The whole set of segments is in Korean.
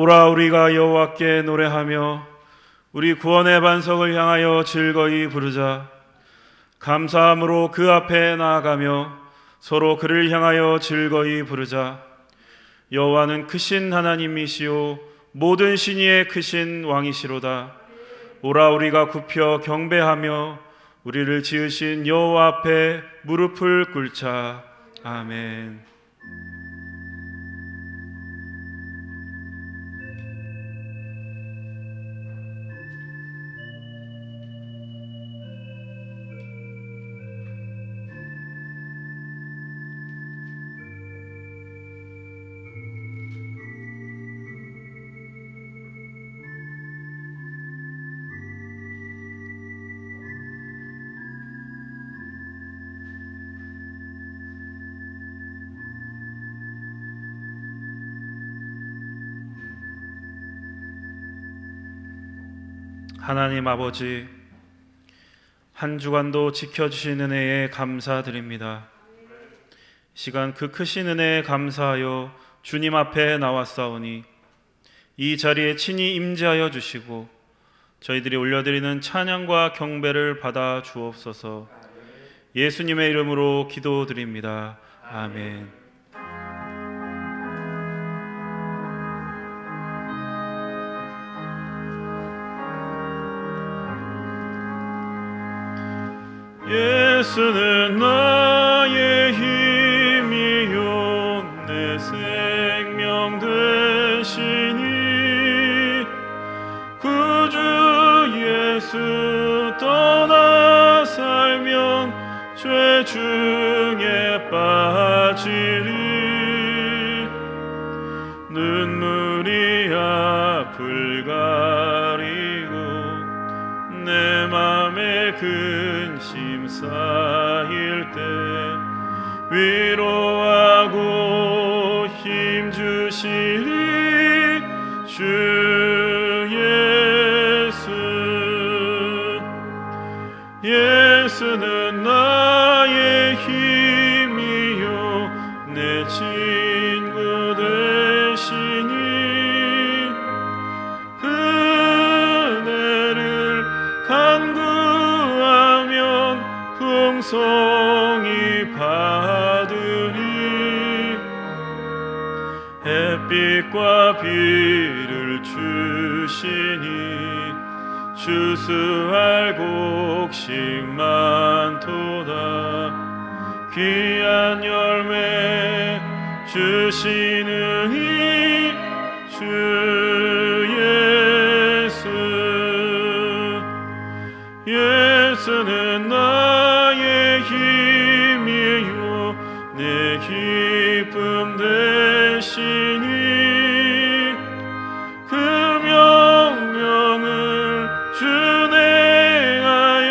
오라 우리가 여호와께 노래하며 우리 구원의 반석을 향하여 즐거이 부르자. 감사함으로 그 앞에 나아가며 서로 그를 향하여 즐거이 부르자. 여호와는 크신 하나님이시요 모든 신위의 크신 왕이시로다. 오라 우리가 굽혀 경배하며 우리를 지으신 여호와 앞에 무릎을 꿇자. 아멘. 하나님 아버지, 한 주간도 지켜주신 은혜에 감사드립니다. 시간 그 크신 은혜에 감사하여 주님 앞에 나왔사오니 이 자리에 친히 임재하여 주시고 저희들이 올려드리는 찬양과 경배를 받아 주옵소서. 예수님의 이름으로 기도드립니다. 아멘. 예수는 나의 힘이요 내 생명 되시니 구주 예수 떠나 살면 죄 중에 빠지리. 눈물이 앞을 가리고 내 맘에 근심 쌓일 때 위로하고 힘주시리 주 예수. 예수는 나의 힘이요 내 친구 되시니 그네를 간구하면 풍성히 받으리. 햇빛과 비를 주시니 주수할 곡식 많도다. 귀한 열매 주시느니 주 예수. 예수는 나의 힘이요 내 기쁨 되시니 그 명령을 준행하여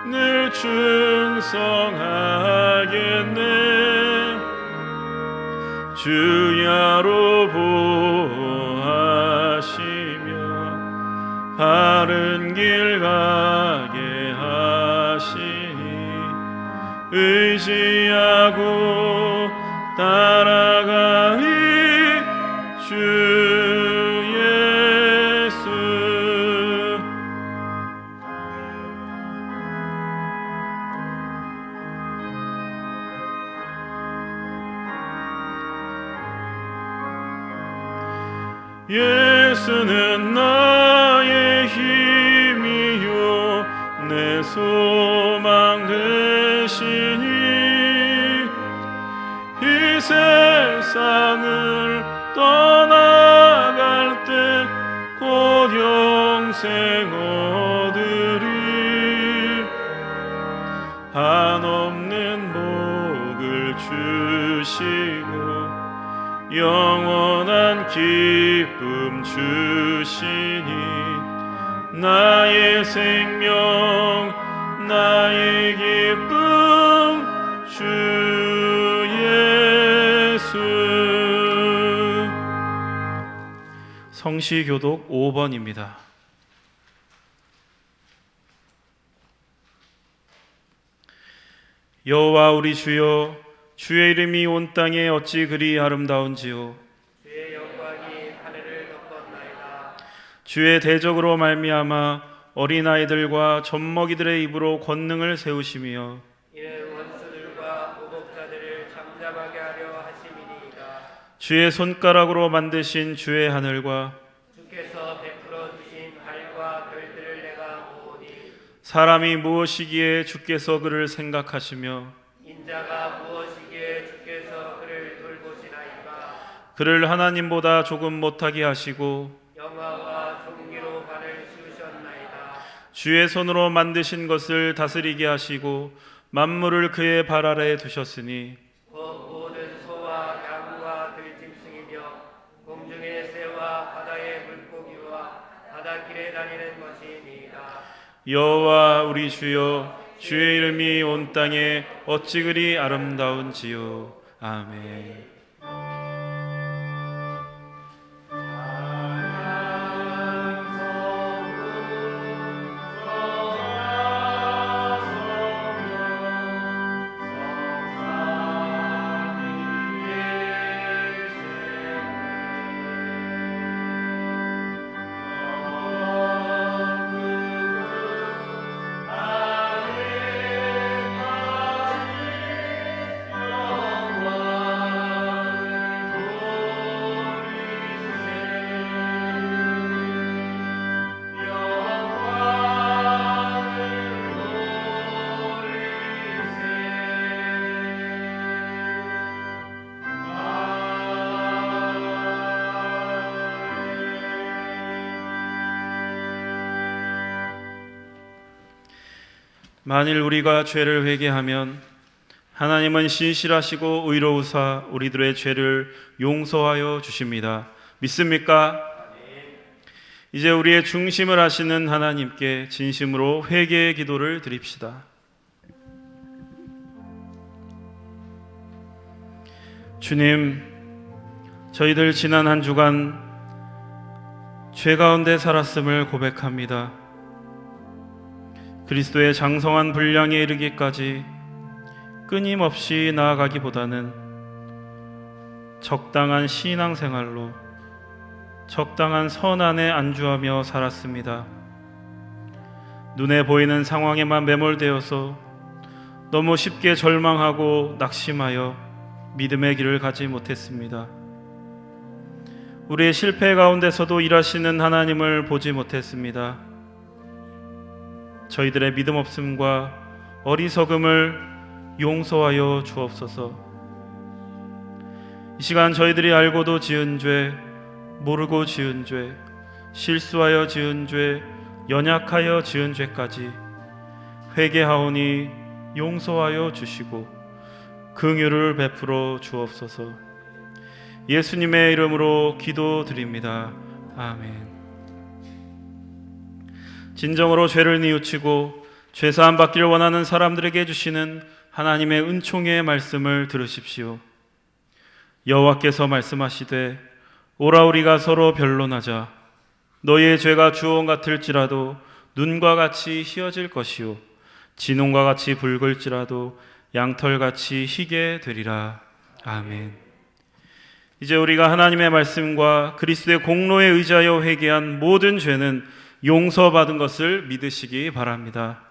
늘 충성하겠네. 주야로 보호하시며 바른 길 가게 하시니 의지하고 따라가리 주 예수. 예수는 나의 힘이요 내 소망 되시니 이 세상을 떠나갈 때 곧 영생 얻으리. 한없는 복을 주시고 영원한 기쁨 주시니 나의 생명 나의 기쁨 주 예수. 성시교독 5번입니다. 여호와 우리 주여, 주의 이름이 온 땅에 어찌 그리 아름다운지요. 주의 영광이 하늘을 덮어 주의 대적으로 말미암아 어린아이들과 젖먹이들의 입으로 권능을 세우시며 이는 원수들과 모독자들을 잠잠하게 하려 하심이니이다. 주의 손가락으로 만드신 주의 하늘과 주께서 베풀어 주신 달과 별들을 내가 보오니 사람이 무엇이기에 주께서 그를 생각하시며 인자가 무엇이기에 주께서 그를 돌보시나이까. 그를 하나님보다 조금 못하게 하시고 영화와 종기로 발을 씌우셨나이다. 주의 손으로 만드신 것을 다스리게 하시고 만물을 그의 발 아래에 두셨으니 모든 소와 양과 들짐승이며 공중의 새와 바다의 물고기와 바닷길에 다니는 것이니이다. 여호와 우리 주여 주의 이름이 온 땅에 어찌 그리 아름다운지요. 아멘. 만일 우리가 죄를 회개하면 하나님은 신실하시고 의로우사 우리들의 죄를 용서하여 주십니다. 믿습니까? 이제 우리의 중심을 하시는 하나님께 진심으로 회개의 기도를 드립시다. 주님, 저희들 지난 한 주간 죄 가운데 살았음을 고백합니다. 그리스도의 장성한 분량에 이르기까지 끊임없이 나아가기보다는 적당한 신앙생활로 적당한 선안에 안주하며 살았습니다. 눈에 보이는 상황에만 매몰되어서 너무 쉽게 절망하고 낙심하여 믿음의 길을 가지 못했습니다. 우리의 실패 가운데서도 일하시는 하나님을 보지 못했습니다. 저희들의 믿음 없음과 어리석음을 용서하여 주옵소서. 이 시간 저희들이 알고도 지은 죄, 모르고 지은 죄, 실수하여 지은 죄, 연약하여 지은 죄까지 회개하오니 용서하여 주시고 긍휼을 베풀어 주옵소서. 예수님의 이름으로 기도드립니다. 아멘. 진정으로 죄를 뉘우치고 죄사함 받기를 원하는 사람들에게 주시는 하나님의 은총의 말씀을 들으십시오. 여호와께서 말씀하시되 오라 우리가 서로 변론하자. 너희의 죄가 주홍 같을지라도 눈과 같이 희어질 것이요 진홍과 같이 붉을지라도 양털같이 희게 되리라. 아멘. 이제 우리가 하나님의 말씀과 그리스도의 공로에 의지하여 회개한 모든 죄는 용서받은 것을 믿으시기 바랍니다.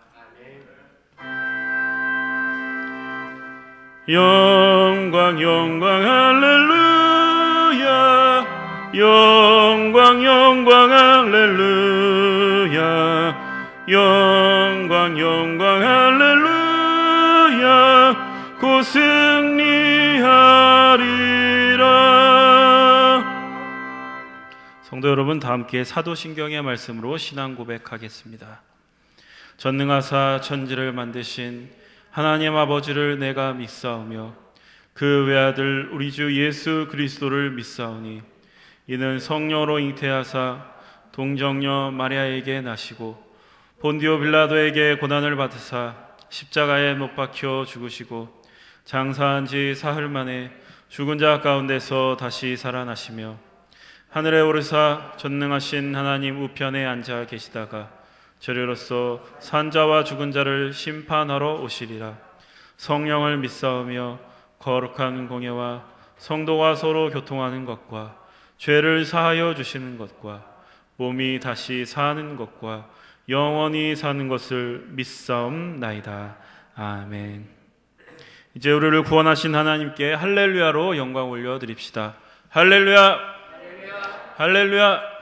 영광 영광 할렐루야. 영광 영광 할렐루야. 영광 영광 할렐루야. 곧 승리하리라. 성도 여러분, 다 함께 사도신경의 말씀으로 신앙 고백하겠습니다. 전능하사 천지를 만드신 하나님 아버지를 내가 믿사오며 그 외아들 우리 주 예수 그리스도를 믿사오니 이는 성령으로 잉태하사 동정녀 마리아에게 나시고 본디오 빌라도에게 고난을 받으사 십자가에 못 박혀 죽으시고 장사한 지 사흘 만에 죽은 자 가운데서 다시 살아나시며 하늘에 오르사 전능하신 하나님 우편에 앉아 계시다가 저리로서 산자와 죽은 자를 심판하러 오시리라. 성령을 믿사오며 거룩한 공예와 성도가 서로 교통하는 것과 죄를 사하여 주시는 것과 몸이 다시 사는 것과 영원히 사는 것을 믿사옵나이다. 아멘. 이제 우리를 구원하신 하나님께 할렐루야로 영광 올려드립시다. 할렐루야, 할렐루야.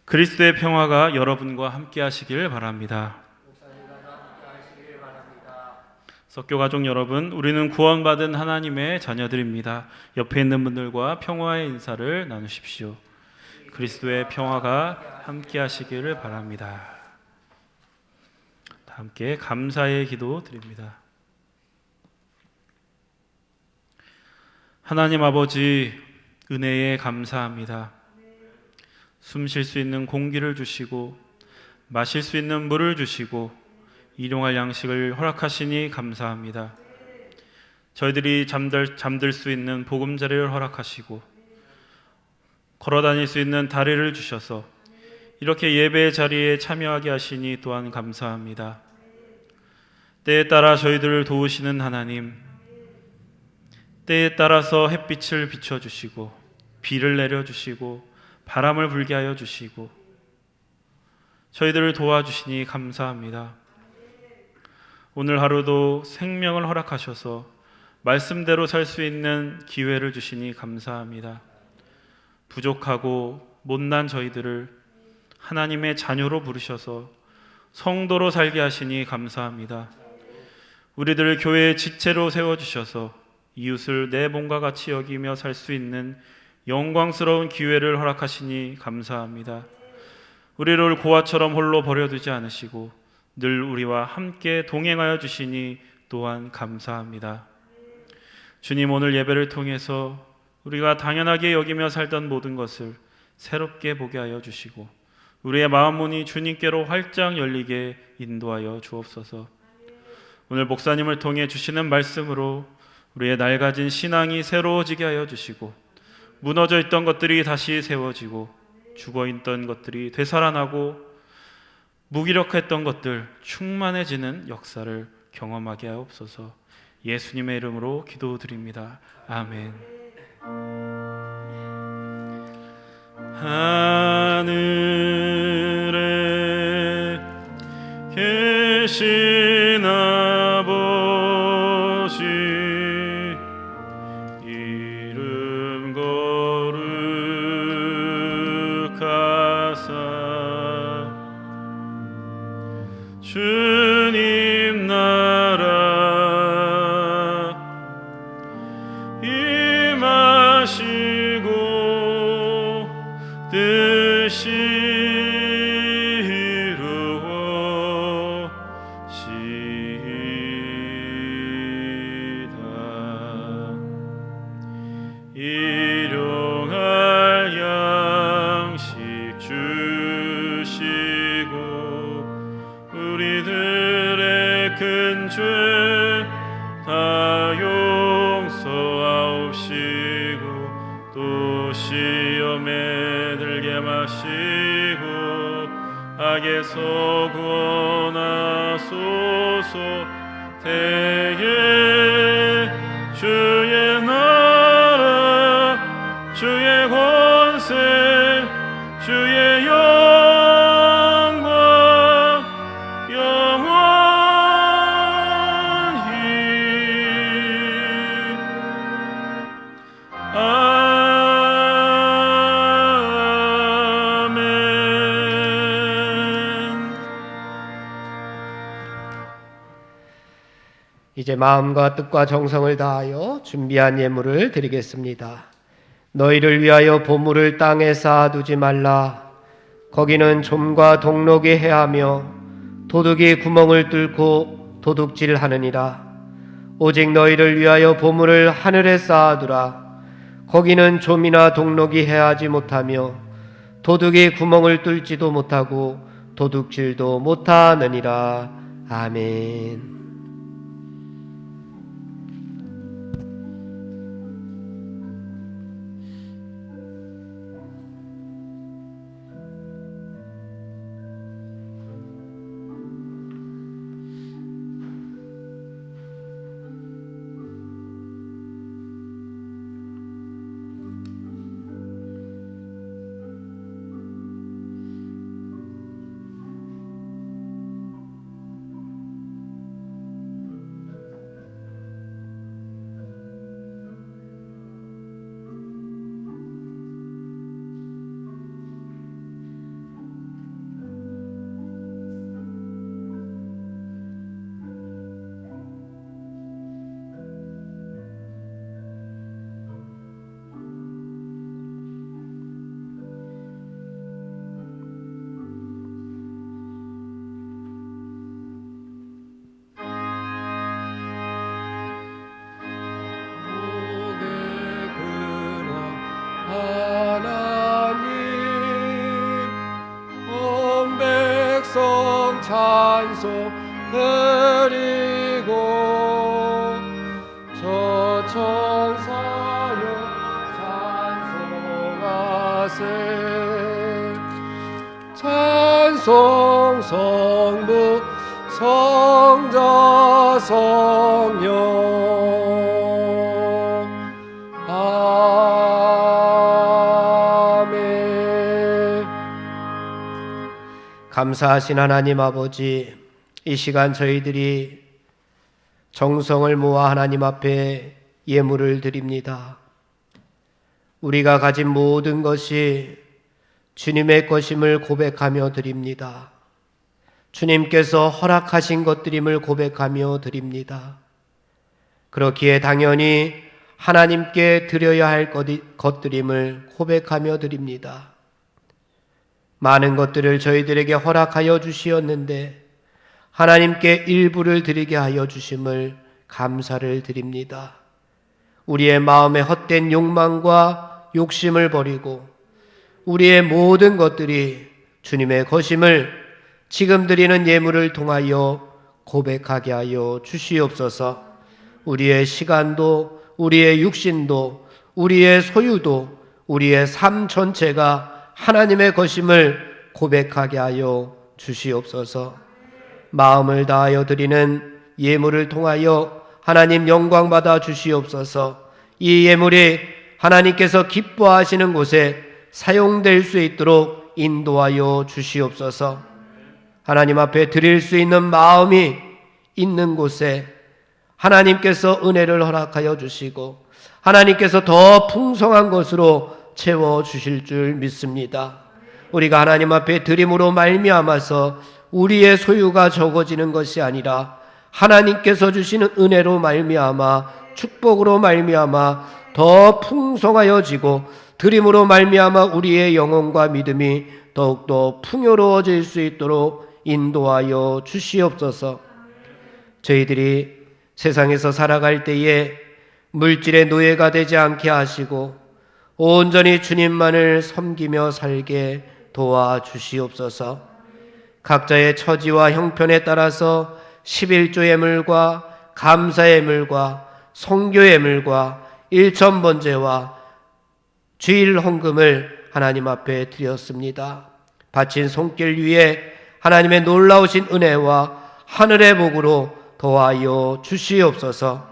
그리스도의 평화가 여러분과 함께 하시길 바랍니다. 석교가족 여러분, 우리는 구원받은 하나님의 자녀들입니다. 옆에 있는 분들과 평화의 인사를 나누십시오. 그리스도의 평화가 함께 하시기를 바랍니다. 다 함께 감사의 기도 드립니다. 하나님 아버지, 은혜에 감사합니다. 숨 쉴 수 있는 공기를 주시고 마실 수 있는 물을 주시고 일용할 양식을 허락하시니 감사합니다. 저희들이 잠들 수 있는 보금자리를 허락하시고 걸어다닐 수 있는 다리를 주셔서 이렇게 예배의 자리에 참여하게 하시니 또한 감사합니다. 때에 따라 저희들을 도우시는 하나님, 때에 따라서 햇빛을 비춰주시고 비를 내려주시고 바람을 불게 하여 주시고 저희들을 도와주시니 감사합니다. 오늘 하루도 생명을 허락하셔서 말씀대로 살 수 있는 기회를 주시니 감사합니다. 부족하고 못난 저희들을 하나님의 자녀로 부르셔서 성도로 살게 하시니 감사합니다. 우리들을 교회의 지체로 세워주셔서 이웃을 내 몸과 같이 여기며 살 수 있는 영광스러운 기회를 허락하시니 감사합니다. 우리를 고아처럼 홀로 버려두지 않으시고 늘 우리와 함께 동행하여 주시니 또한 감사합니다. 주님, 오늘 예배를 통해서 우리가 당연하게 여기며 살던 모든 것을 새롭게 보게 하여 주시고 우리의 마음문이 주님께로 활짝 열리게 인도하여 주옵소서. 오늘 목사님을 통해 주시는 말씀으로 우리의 낡아진 신앙이 새로워지게 하여 주시고 무너져 있던 것들이 다시 세워지고 죽어있던 것들이 되살아나고 무기력했던 것들 충만해지는 역사를 경험하게 하옵소서. 예수님의 이름으로 기도드립니다. 아멘. 하늘에 계신 아버지, 이름 거룩하사 주님 나라 임하시고 뜻이 이루어지이다. 일용할 양식 주시고 우리들의 큰 죄 다 용서하옵시고 또 시험에 들게 마시고 악에서 구원하소서. 대개 주의 나라 주의 권세 주의 영광 영원히 아멘. 이제 마음과 뜻과 정성을 다하여 준비한 예물을 드리겠습니다. 너희를 위하여 보물을 땅에 쌓아두지 말라. 거기는 좀과 동록이 해하며 도둑이 구멍을 뚫고 도둑질하느니라. 오직 너희를 위하여 보물을 하늘에 쌓아두라. 거기는 좀이나 동록이 해하지 못하며 도둑이 구멍을 뚫지도 못하고 도둑질도 못하느니라. 아멘. 찬송 드리고 저 천사여 찬송하세 찬송 성부 성자 성령 아멘. 감사하신 하나님 아버지, 이 시간 저희들이 정성을 모아 하나님 앞에 예물을 드립니다. 우리가 가진 모든 것이 주님의 것임을 고백하며 드립니다. 주님께서 허락하신 것들임을 고백하며 드립니다. 그렇기에 당연히 하나님께 드려야 할 것들임을 고백하며 드립니다. 많은 것들을 저희들에게 허락하여 주시었는데 하나님께 일부를 드리게 하여 주심을 감사를 드립니다. 우리의 마음의 헛된 욕망과 욕심을 버리고 우리의 모든 것들이 주님의 것임을 지금 드리는 예물을 통하여 고백하게 하여 주시옵소서. 우리의 시간도 우리의 육신도 우리의 소유도 우리의 삶 전체가 하나님의 것임을 고백하게 하여 주시옵소서. 마음을 다하여 드리는 예물을 통하여 하나님 영광 받아 주시옵소서. 이 예물이 하나님께서 기뻐하시는 곳에 사용될 수 있도록 인도하여 주시옵소서. 하나님 앞에 드릴 수 있는 마음이 있는 곳에 하나님께서 은혜를 허락하여 주시고 하나님께서 더 풍성한 것으로 채워 주실 줄 믿습니다. 우리가 하나님 앞에 드림으로 말미암아서 우리의 소유가 적어지는 것이 아니라 하나님께서 주시는 은혜로 말미암아 축복으로 말미암아 더 풍성하여지고 드림으로 말미암아 우리의 영혼과 믿음이 더욱더 풍요로워질 수 있도록 인도하여 주시옵소서. 저희들이 세상에서 살아갈 때에 물질의 노예가 되지 않게 하시고 온전히 주님만을 섬기며 살게 도와주시옵소서. 각자의 처지와 형편에 따라서 11조 예물과 감사 예물과 성교 예물과 일천번제와 주일 헌금을 하나님 앞에 드렸습니다. 바친 손길 위에 하나님의 놀라우신 은혜와 하늘의 복으로 도와여 주시옵소서.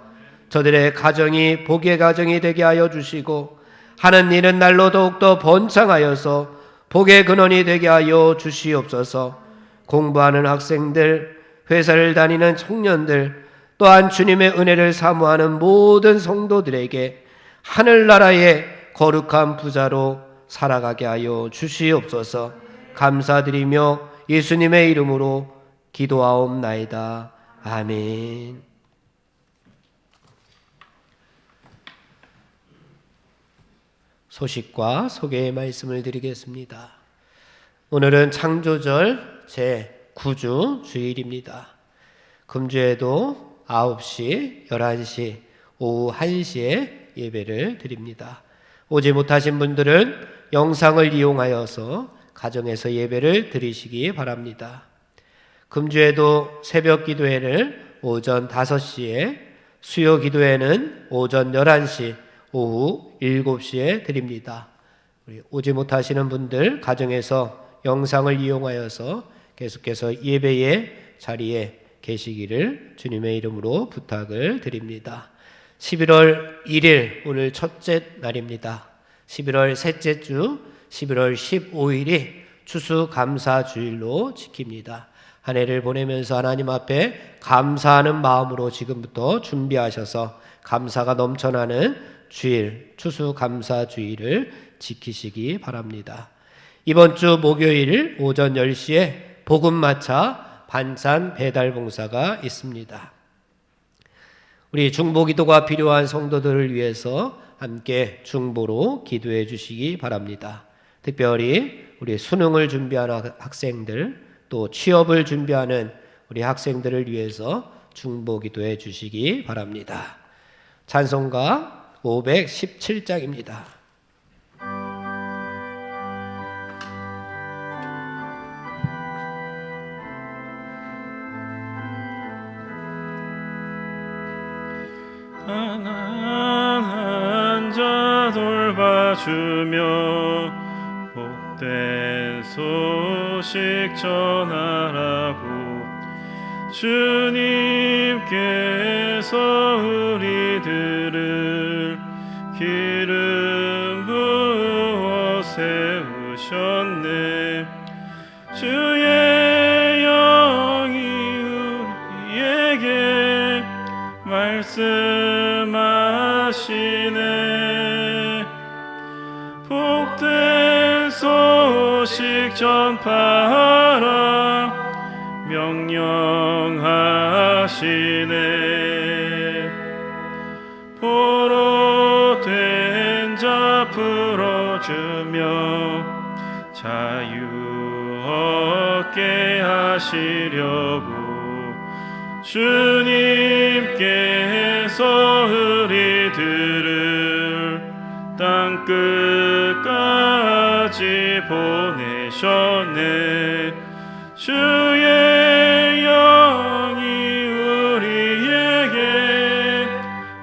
저들의 가정이 복의 가정이 되게 하여 주시고 하는 일은 날로 더욱더 번창하여서 복의 근원이 되게 하여 주시옵소서. 공부하는 학생들, 회사를 다니는 청년들, 또한 주님의 은혜를 사모하는 모든 성도들에게 하늘나라의 거룩한 부자로 살아가게 하여 주시옵소서. 감사드리며 예수님의 이름으로 기도하옵나이다. 아멘. 소식과 소개의 말씀을 드리겠습니다. 오늘은 창조절 제9주 주일입니다. 금주에도 9시, 11시, 오후 1시에 예배를 드립니다. 오지 못하신 분들은 영상을 이용하여서 가정에서 예배를 드리시기 바랍니다. 금주에도 새벽 기도회를 오전 5시에, 수요 기도회는 오전 11시, 오후 7시에 드립니다. 오지 못하시는 분들 가정에서 영상을 이용하여서 계속해서 예배의 자리에 계시기를 주님의 이름으로 부탁을 드립니다. 11월 1일 오늘 첫째 날입니다. 11월 셋째 주 11월 15일이 추수감사주일로 지킵니다. 한 해를 보내면서 하나님 앞에 감사하는 마음으로 지금부터 준비하셔서 감사가 넘쳐나는 주일, 추수감사주일을 지키시기 바랍니다. 이번 주 목요일 오전 10시에 복음마차 반찬 배달 봉사가 있습니다. 우리 중보기도가 필요한 성도들을 위해서 함께 중보로 기도해 주시기 바랍니다. 특별히 우리 수능을 준비하는 학생들, 또 취업을 준비하는 우리 학생들을 위해서 중보기도해 주시기 바랍니다. 찬송가 517장입니다. 가난한 자 돌봐주며 복된 소식 전하라고 주님께서 우리들을 기름 부어 세우셨네. 주의 영이 우리에게 말씀하시네. 복된 소식 전파하라 명령하시네. 포로된 자 풀어주며 자유 얻게 하시려고 주님께서 우리들을 땅 끝까지 보내셨네. 주의 영이 우리에게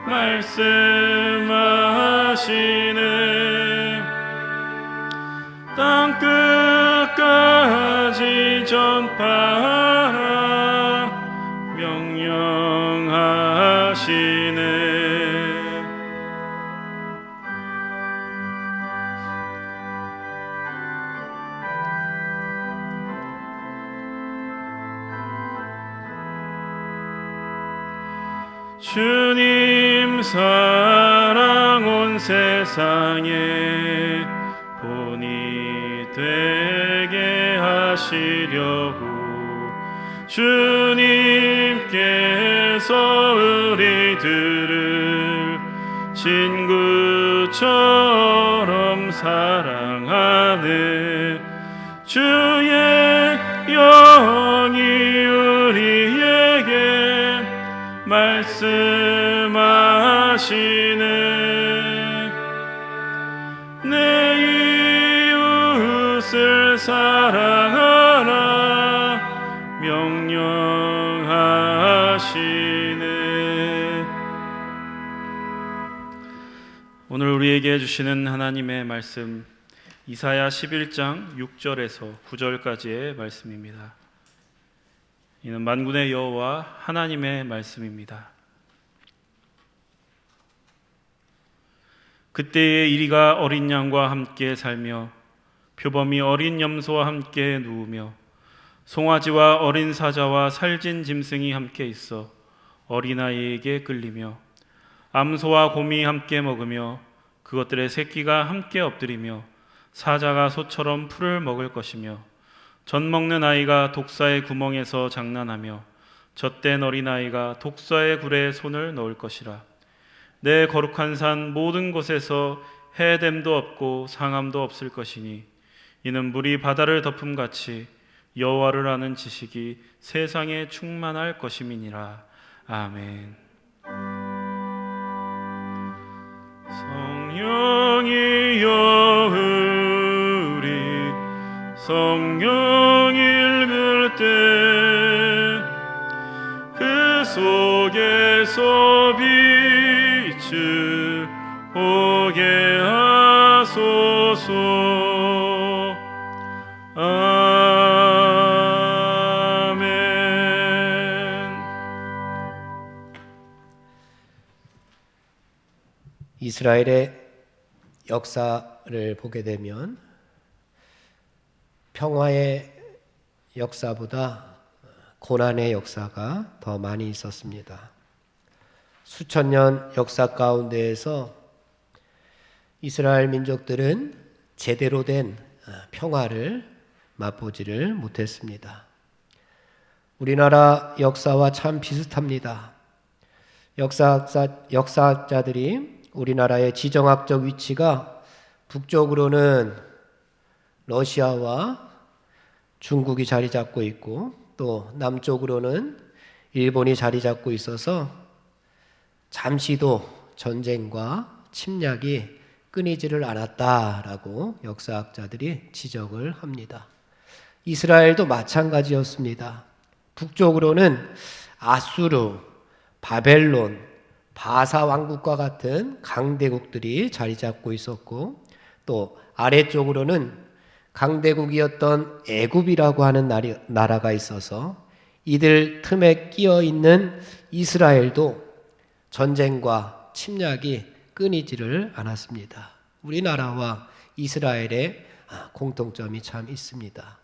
말씀하시네. 땅 끝까지 전파하라 명령하시네. 주님 사랑 온 세상에 본이 되게 하시려고 주님께서 우리들을 친구처럼 사랑하네. 주의 영이 우리에게 말씀하시네. 내 이웃을 사랑하라 명령하시네. 오늘 우리에게 주시는 하나님의 말씀 이사야 11장 6절에서 9절까지의 말씀입니다. 이는 만군의 여호와 하나님의 말씀입니다. 그때에 이리가 어린 양과 함께 살며 표범이 어린 염소와 함께 누우며 송아지와 어린 사자와 살진 짐승이 함께 있어 어린아이에게 끌리며 암소와 곰이 함께 먹으며 그것들의 새끼가 함께 엎드리며 사자가 소처럼 풀을 먹을 것이며 젖 먹는 아이가 독사의 구멍에서 장난하며 젖된 어린아이가 독사의 굴에 손을 넣을 것이라. 내 거룩한 산 모든 곳에서 해됨도 없고 상함도 없을 것이니 이는 물이 바다를 덮음같이 여호와를 아는 지식이 세상에 충만할 것임이니라. 아멘. 성령이여 우리 성경 읽을 때 그 속에서 빛을 보게 하소서. 아멘. 이스라엘의 역사를 보게 되면 평화의 역사보다 고난의 역사가 더 많이 있었습니다. 수천 년 역사 가운데에서 이스라엘 민족들은 제대로 된 평화를 맛보지를 못했습니다. 우리나라 역사와 참 비슷합니다. 역사학자들이 우리나라의 지정학적 위치가 북쪽으로는 러시아와 중국이 자리 잡고 있고 또 남쪽으로는 일본이 자리 잡고 있어서 잠시도 전쟁과 침략이 끊이지를 않았다라고 역사학자들이 지적을 합니다. 이스라엘도 마찬가지였습니다. 북쪽으로는 아수르, 바벨론, 바사 왕국과 같은 강대국들이 자리 잡고 있었고, 또 아래쪽으로는 강대국이었던 애굽이라고 하는 나라가 있어서 이들 틈에 끼어 있는 이스라엘도 전쟁과 침략이 끊이지를 않았습니다. 우리나라와 이스라엘의 공통점이 참 있습니다.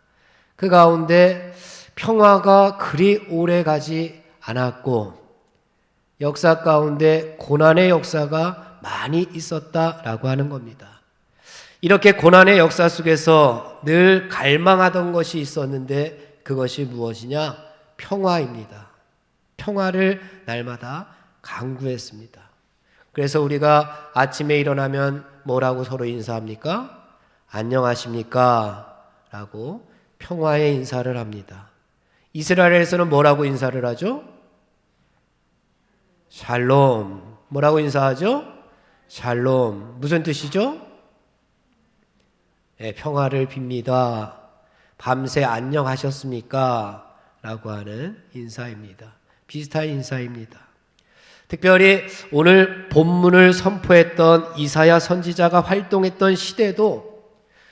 그 가운데 평화가 그리 오래 가지 않았고 역사 가운데 고난의 역사가 많이 있었다라고 하는 겁니다. 이렇게 고난의 역사 속에서 늘 갈망하던 것이 있었는데 그것이 무엇이냐? 평화입니다. 평화를 날마다 강구했습니다. 그래서 우리가 아침에 일어나면 뭐라고 서로 인사합니까? 안녕하십니까? 라고 평화의 인사를 합니다. 이스라엘에서는 뭐라고 인사를 하죠? 샬롬. 뭐라고 인사하죠? 샬롬. 무슨 뜻이죠? 네, 평화를 빕니다. 밤새 안녕하셨습니까? 라고 하는 인사입니다. 비슷한 인사입니다. 특별히 오늘 본문을 선포했던 이사야 선지자가 활동했던 시대도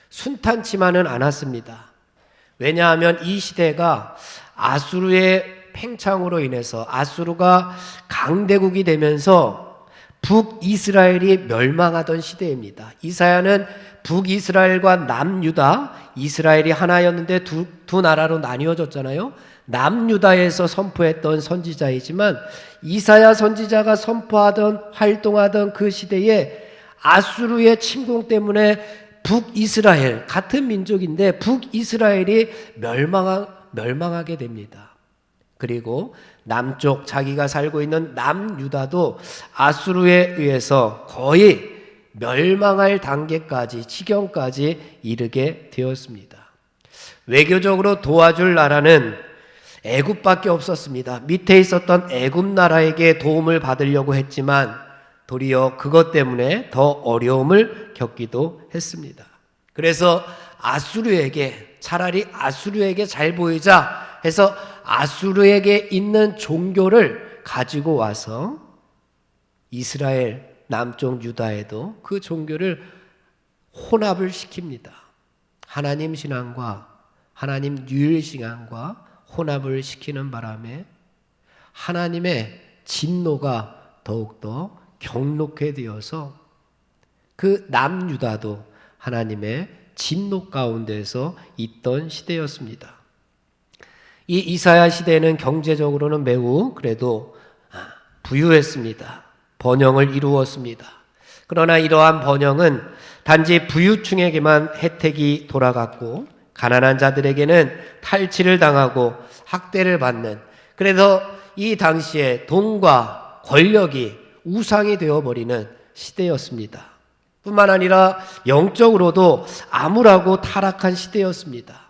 순탄치만은 않았습니다. 왜냐하면 이 시대가 아수르의 팽창으로 인해서 아수르가 강대국이 되면서 북이스라엘이 멸망하던 시대입니다. 이사야는 북이스라엘과 남유다, 이스라엘이 하나였는데 두 나라로 나뉘어졌잖아요. 남유다에서 선포했던 선지자이지만 이사야 선지자가 선포하던 활동하던 그 시대에 아수르의 침공 때문에 북이스라엘, 같은 민족인데 북이스라엘이 멸망하게 됩니다. 그리고 남쪽 자기가 살고 있는 남유다도 아수르에 의해서 거의 멸망할 단계까지, 지경까지 이르게 되었습니다. 외교적으로 도와줄 나라는 애굽밖에 없었습니다. 밑에 있었던 애굽 나라에게 도움을 받으려고 했지만 도리어 그것 때문에 더 어려움을 겪기도 했습니다. 그래서 차라리 아수르에게 잘 보이자 해서 아수르에게 있는 종교를 가지고 와서 이스라엘 남쪽 유다에도 그 종교를 혼합을 시킵니다. 하나님 신앙과 하나님 유일 신앙과 혼합을 시키는 바람에 하나님의 진노가 더욱더 경록해 되어서 그 남유다도 하나님의 진노 가운데서 있던 시대였습니다. 이 이사야 시대는 경제적으로는 매우 그래도 부유했습니다. 번영을 이루었습니다. 그러나 이러한 번영은 단지 부유층에게만 혜택이 돌아갔고 가난한 자들에게는 탈취를 당하고 학대를 받는, 그래서 이 당시에 돈과 권력이 우상이 되어버리는 시대였습니다. 뿐만 아니라 영적으로도 암울하고 타락한 시대였습니다.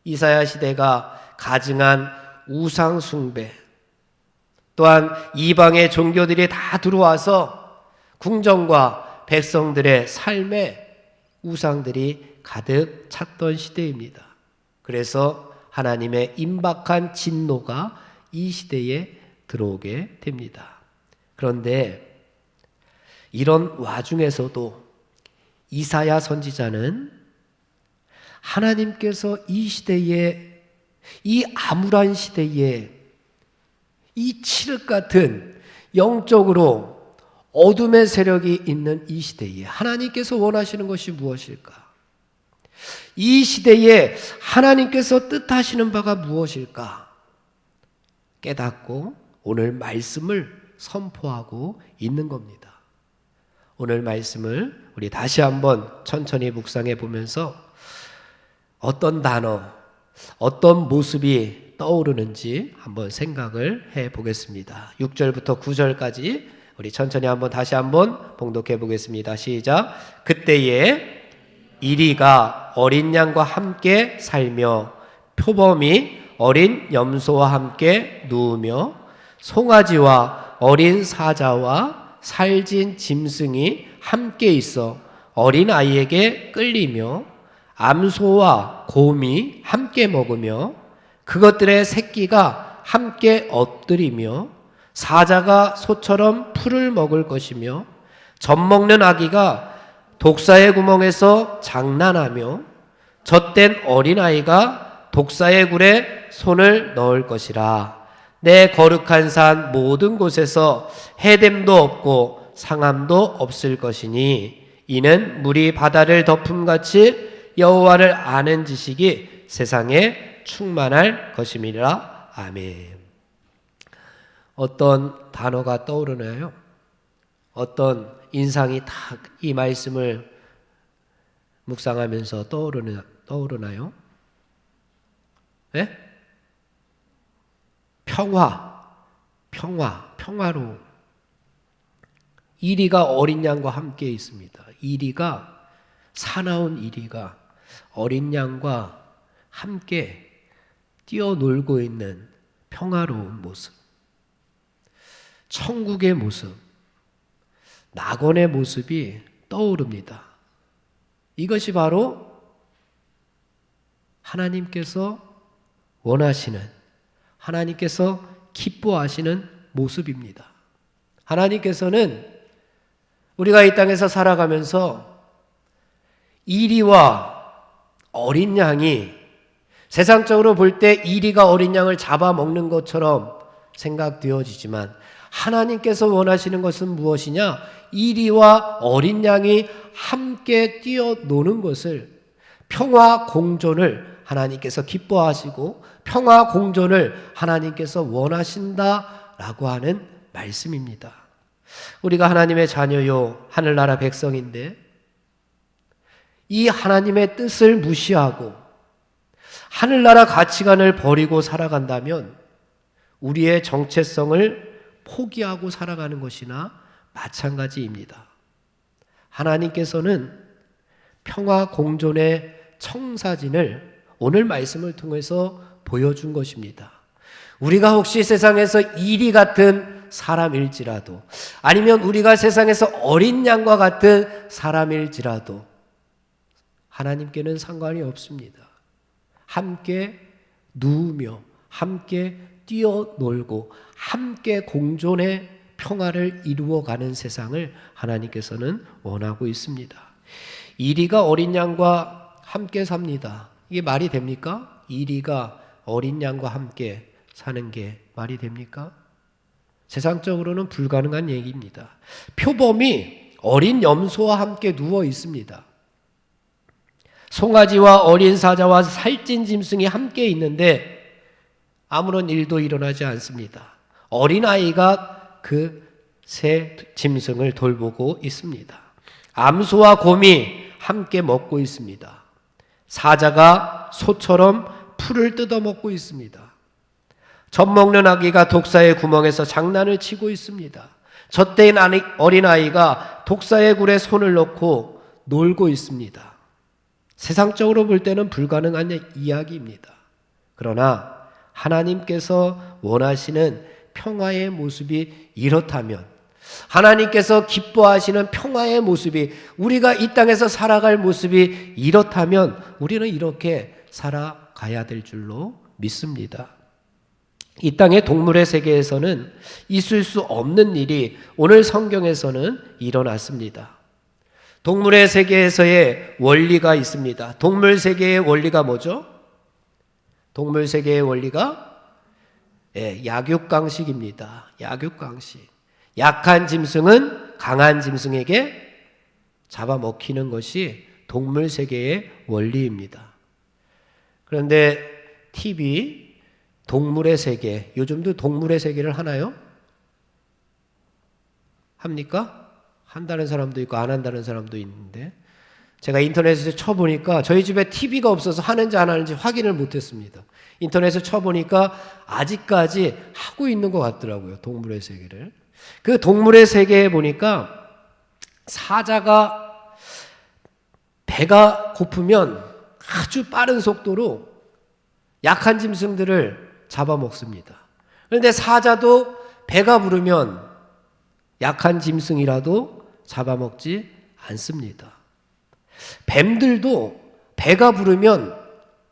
이사야 시대가 가증한 우상 숭배, 또한 이방의 종교들이 다 들어와서 궁정과 백성들의 삶에 우상들이 가득 찼던 시대입니다. 그래서 하나님의 임박한 진노가 이 시대에 들어오게 됩니다. 그런데 이런 와중에서도 이사야 선지자는 하나님께서 이 시대에, 이 암울한 시대에, 이 칠흑 같은 영적으로 어둠의 세력이 있는 이 시대에 하나님께서 원하시는 것이 무엇일까? 이 시대에 하나님께서 뜻하시는 바가 무엇일까? 깨닫고 오늘 말씀을 선포하고 있는 겁니다. 오늘 말씀을 우리 다시 한번 천천히 묵상해 보면서 어떤 단어, 어떤 모습이 떠오르는지 한번 생각을 해 보겠습니다. 6절부터 9절까지 우리 천천히 한번 다시 한번 봉독해 보겠습니다. 시작. 그때에 이리가 어린 양과 함께 살며 표범이 어린 염소와 함께 누우며 송아지와 어린 사자와 살진 짐승이 함께 있어 어린 아이에게 끌리며 암소와 곰이 함께 먹으며 그것들의 새끼가 함께 엎드리며 사자가 소처럼 풀을 먹을 것이며 젖먹는 아기가 독사의 구멍에서 장난하며 젖된 어린아이가 독사의 굴에 손을 넣을 것이라. 내 거룩한 산 모든 곳에서 해됨도 없고 상함도 없을 것이니 이는 물이 바다를 덮음같이 여호와를 아는 지식이 세상에 충만할 것임이라. 아멘. 어떤 단어가 떠오르나요? 어떤 인상이 딱 이 말씀을 묵상하면서 떠오르나요? 네? 평화로움. 이리가 어린 양과 함께 있습니다. 이리가, 사나운 이리가 어린 양과 함께 뛰어놀고 있는 평화로운 모습. 천국의 모습, 낙원의 모습이 떠오릅니다. 이것이 바로 하나님께서 원하시는, 하나님께서 기뻐하시는 모습입니다. 하나님께서는 우리가 이 땅에서 살아가면서 이리와 어린 양이, 세상적으로 볼 때 이리가 어린 양을 잡아먹는 것처럼 생각되어지지만 하나님께서 원하시는 것은 무엇이냐? 이리와 어린 양이 함께 뛰어노는 것을, 평화 공존을 하나님께서 기뻐하시고 평화 공존을 하나님께서 원하신다라고 하는 말씀입니다. 우리가 하나님의 자녀요, 하늘나라 백성인데 이 하나님의 뜻을 무시하고 하늘나라 가치관을 버리고 살아간다면 우리의 정체성을 포기하고 살아가는 것이나 마찬가지입니다. 하나님께서는 평화 공존의 청사진을 오늘 말씀을 통해서 보여준 것입니다. 우리가 혹시 세상에서 이리 같은 사람일지라도, 아니면 우리가 세상에서 어린 양과 같은 사람일지라도 하나님께는 상관이 없습니다. 함께 누우며 함께 뛰어놀고 함께 공존의 평화를 이루어가는 세상을 하나님께서는 원하고 있습니다. 이리가 어린 양과 함께 삽니다. 이게 말이 됩니까? 이리가 어린 양과 함께 사는 게 말이 됩니까? 세상적으로는 불가능한 얘기입니다. 표범이 어린 염소와 함께 누워 있습니다. 송아지와 어린 사자와 살찐 짐승이 함께 있는데 아무런 일도 일어나지 않습니다. 어린아이가 그 새 짐승을 돌보고 있습니다. 암소와 곰이 함께 먹고 있습니다. 사자가 소처럼 풀을 뜯어먹고 있습니다. 젖먹는 아기가 독사의 구멍에서 장난을 치고 있습니다. 젖된 어린아이가 독사의 굴에 손을 넣고 놀고 있습니다. 세상적으로 볼 때는 불가능한 이야기입니다. 그러나 하나님께서 원하시는 평화의 모습이 이렇다면, 하나님께서 기뻐하시는 평화의 모습이, 우리가 이 땅에서 살아갈 모습이 이렇다면 우리는 이렇게 살아가야 될 줄로 믿습니다. 이 땅의 동물의 세계에서는 있을 수 없는 일이 오늘 성경에서는 일어났습니다. 동물의 세계에서의 원리가 있습니다. 동물 세계의 원리가 뭐죠? 동물 세계의 원리가 약육강식입니다. 약육강식. 약한 짐승은 강한 짐승에게 잡아먹히는 것이 동물 세계의 원리입니다. 그런데 TV, 동물의 세계, 요즘도 동물의 세계를 하나요? 합니까? 한다는 사람도 있고 안 한다는 사람도 있는데, 제가 인터넷에서 쳐보니까 저희 집에 TV가 없어서 하는지 안 하는지 확인을 못했습니다. 인터넷에서 쳐보니까 아직까지 하고 있는 것 같더라고요. 동물의 세계를. 그 동물의 세계에 보니까 사자가 배가 고프면 아주 빠른 속도로 약한 짐승들을 잡아먹습니다. 그런데 사자도 배가 부르면 약한 짐승이라도 잡아먹지 않습니다. 뱀들도 배가 부르면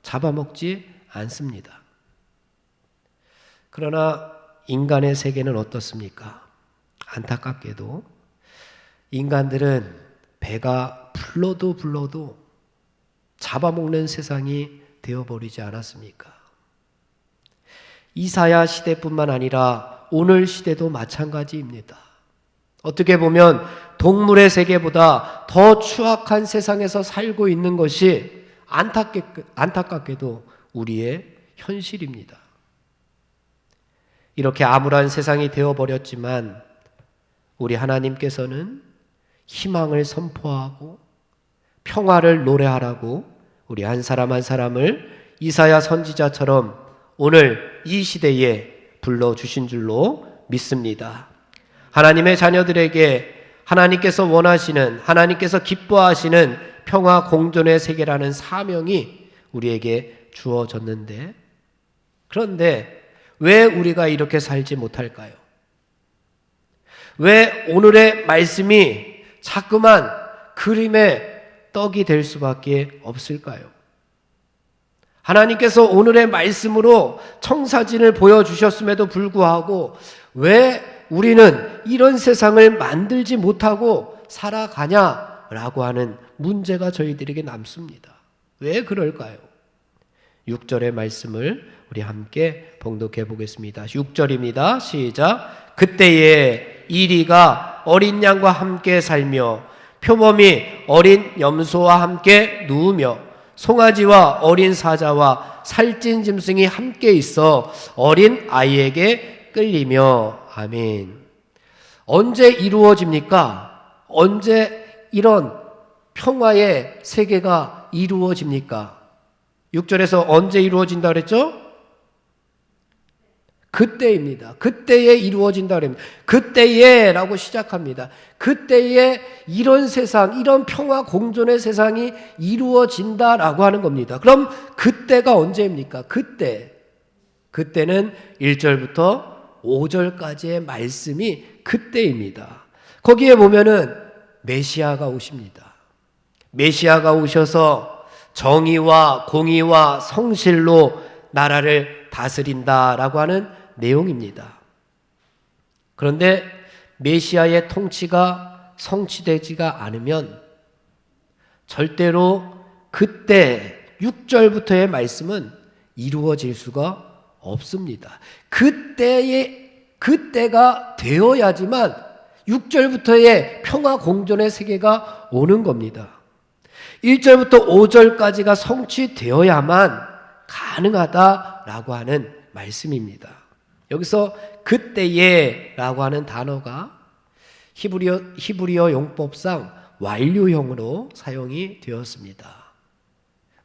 잡아먹지 않습니다. 그러나 인간의 세계는 어떻습니까? 안타깝게도 인간들은 배가 불러도 잡아먹는 세상이 되어버리지 않았습니까? 이사야 시대뿐만 아니라 오늘 시대도 마찬가지입니다. 어떻게 보면 동물의 세계보다 더 추악한 세상에서 살고 있는 것이 안타깝게도 우리의 현실입니다. 이렇게 암울한 세상이 되어버렸지만 우리 하나님께서는 희망을 선포하고 평화를 노래하라고 우리 한 사람 한 사람을 이사야 선지자처럼 오늘 이 시대에 불러주신 줄로 믿습니다. 하나님의 자녀들에게 하나님께서 원하시는, 하나님께서 기뻐하시는 평화 공존의 세계라는 사명이 우리에게 주어졌는데, 그런데 왜 우리가 이렇게 살지 못할까요? 왜 오늘의 말씀이 자꾸만 그림의 떡이 될 수밖에 없을까요? 하나님께서 오늘의 말씀으로 청사진을 보여주셨음에도 불구하고 왜 우리는 이런 세상을 만들지 못하고 살아가냐라고 하는 문제가 저희들에게 남습니다. 왜 그럴까요? 6절의 말씀을 우리 함께 봉독해 보겠습니다. 6절입니다. 시작. 그때에 이리가 어린 양과 함께 살며 표범이 어린 염소와 함께 누우며 송아지와 어린 사자와 살찐 짐승이 함께 있어 어린 아이에게 끌리며. 아멘. 언제 이루어집니까? 언제 이런 평화의 세계가 이루어집니까? 6절에서 언제 이루어진다 그랬죠? 그때입니다. 그때에 이루어진다 그럽니다. 그때에 라고 시작합니다. 그때에 이런 세상, 이런 평화 공존의 세상이 이루어진다라고 하는 겁니다. 그럼 그때가 언제입니까? 그때는 1절부터 5절까지의 말씀이 그때입니다. 거기에 보면은 메시아가 오십니다. 메시아가 오셔서 정의와 공의와 성실로 나라를 다스린다라고 하는 내용입니다. 그런데 메시아의 통치가 성취되지가 않으면 절대로 그때 6절부터의 말씀은 이루어질 수가 없습니다. 그때가 되어야지만 6절부터의 평화 공존의 세계가 오는 겁니다. 1절부터 5절까지가 성취되어야만 가능하다라고 하는 말씀입니다. 여기서 그때에라고 하는 단어가 히브리어 용법상 완료형으로 사용이 되었습니다.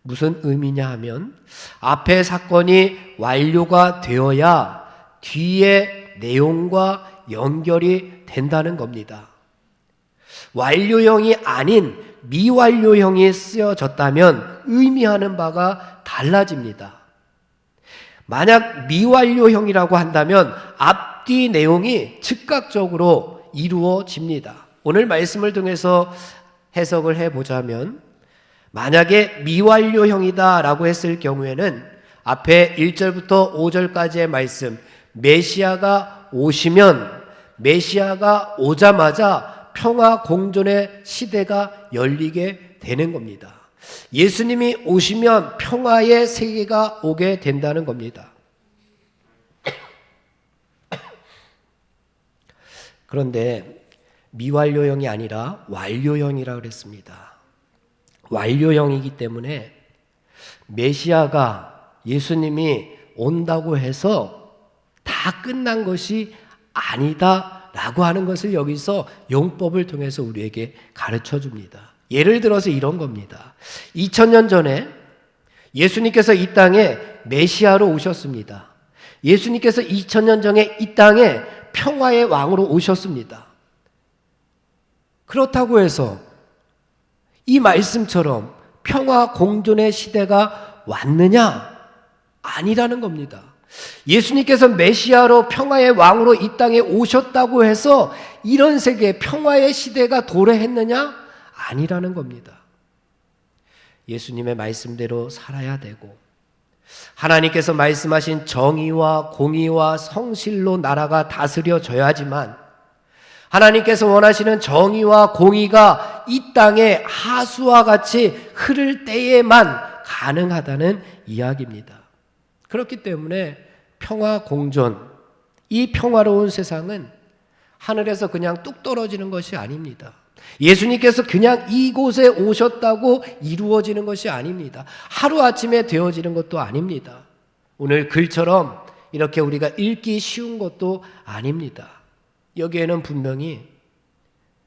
무슨 의미냐 하면 앞에 사건이 완료가 되어야 뒤에 내용과 연결이 된다는 겁니다. 완료형이 아닌 미완료형이 쓰여졌다면 의미하는 바가 달라집니다. 만약 미완료형이라고 한다면 앞뒤 내용이 즉각적으로 이루어집니다. 오늘 말씀을 통해서 해석을 해보자면 만약에 미완료형이다라고 했을 경우에는 앞에 1절부터 5절까지의 말씀 메시아가 오시면 메시아가 오자마자 평화 공존의 시대가 열리게 되는 겁니다. 예수님이 오시면 평화의 세계가 오게 된다는 겁니다. 그런데 미완료형이 아니라 완료형이라고 그랬습니다. 완료형이기 때문에 메시아가 예수님이 온다고 해서 다 끝난 것이 아니다라고 하는 것을 여기서 용법을 통해서 우리에게 가르쳐 줍니다. 예를 들어서 이런 겁니다. 2000년 전에 예수님께서 이 땅에 메시아로 오셨습니다. 예수님께서 2000년 전에 이 땅에 평화의 왕으로 오셨습니다. 그렇다고 해서 이 말씀처럼 평화 공존의 시대가 왔느냐? 아니라는 겁니다. 예수님께서 메시아로 평화의 왕으로 이 땅에 오셨다고 해서 이런 세계 평화의 시대가 도래했느냐? 아니라는 겁니다. 예수님의 말씀대로 살아야 되고 하나님께서 말씀하신 정의와 공의와 성실로 나라가 다스려져야지만 하나님께서 원하시는 정의와 공의가 이 땅에 하수와 같이 흐를 때에만 가능하다는 이야기입니다. 그렇기 때문에 평화 공존, 이 평화로운 세상은 하늘에서 그냥 뚝 떨어지는 것이 아닙니다. 예수님께서 그냥 이곳에 오셨다고 이루어지는 것이 아닙니다. 하루아침에 되어지는 것도 아닙니다. 오늘 글처럼 이렇게 우리가 읽기 쉬운 것도 아닙니다. 여기에는 분명히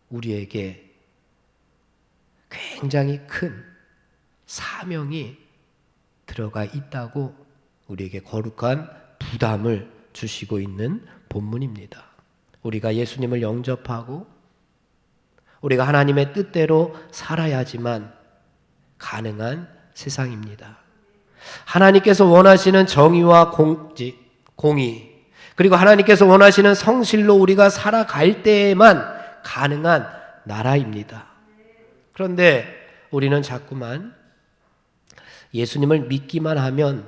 우리에게 굉장히 큰 사명이 들어가 있다고 우리에게 거룩한 부담을 주시고 있는 본문입니다. 우리가 예수님을 영접하고 우리가 하나님의 뜻대로 살아야지만 가능한 세상입니다. 하나님께서 원하시는 정의와 공의, 그리고 하나님께서 원하시는 성실로 우리가 살아갈 때에만 가능한 나라입니다. 그런데 우리는 자꾸만 예수님을 믿기만 하면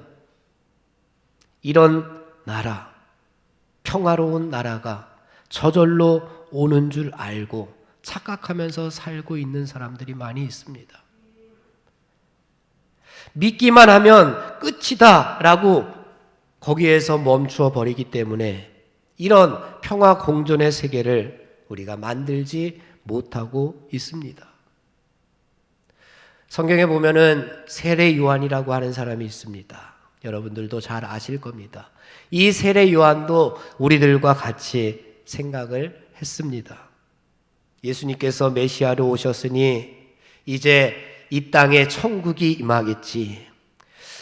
이런 나라, 평화로운 나라가 저절로 오는 줄 알고 착각하면서 살고 있는 사람들이 많이 있습니다. 믿기만 하면 끝이다 라고 거기에서 멈추어 버리기 때문에 이런 평화 공존의 세계를 우리가 만들지 못하고 있습니다. 성경에 보면은 세례 요한이라고 하는 사람이 있습니다. 여러분들도 잘 아실 겁니다. 이 세례 요한도 우리들과 같이 생각을 했습니다. 예수님께서 메시아로 오셨으니 이제 이 땅에 천국이 임하겠지.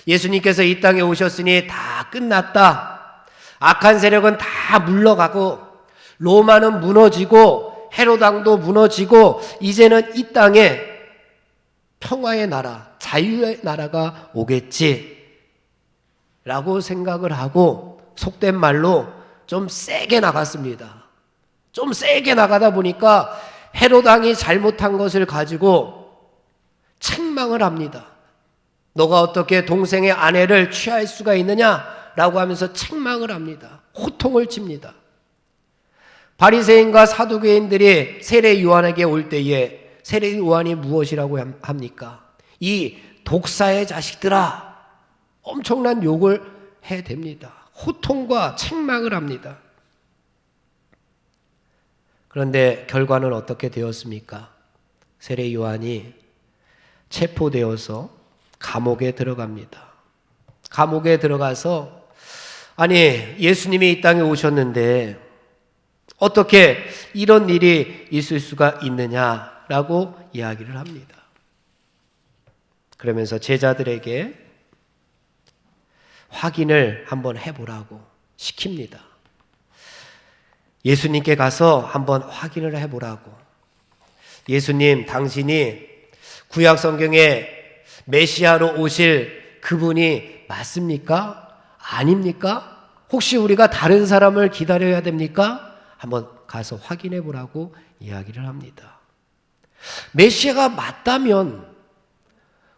예수님께서 이 땅에 오셨으니 다 끝났다. 악한 세력은 다 물러가고 로마는 무너지고 헤롯 왕도 무너지고 이제는 이 땅에 평화의 나라, 자유의 나라가 오겠지 라고 생각을 하고 속된 말로 좀 세게 나갔습니다. 좀 세게 나가다 보니까 헤롯 왕이 잘못한 것을 가지고 책망을 합니다. 너가 어떻게 동생의 아내를 취할 수가 있느냐라고 하면서 책망을 합니다. 호통을 칩니다. 바리새인과 사두개인들이 세례 요한에게 올 때에 세례 요한이 무엇이라고 합니까? 이 독사의 자식들아, 엄청난 욕을 해댑니다. 호통과 책망을 합니다. 그런데 결과는 어떻게 되었습니까? 세례 요한이 체포되어서 감옥에 들어갑니다. 감옥에 들어가서 아니 예수님이 이 땅에 오셨는데 어떻게 이런 일이 있을 수가 있느냐라고 이야기를 합니다. 그러면서 제자들에게 확인을 한번 해보라고 시킵니다. 예수님께 가서 한번 확인을 해보라고. 예수님, 당신이 구약 성경에 메시아로 오실 그분이 맞습니까? 아닙니까? 혹시 우리가 다른 사람을 기다려야 됩니까? 한번 가서 확인해 보라고 이야기를 합니다. 메시아가 맞다면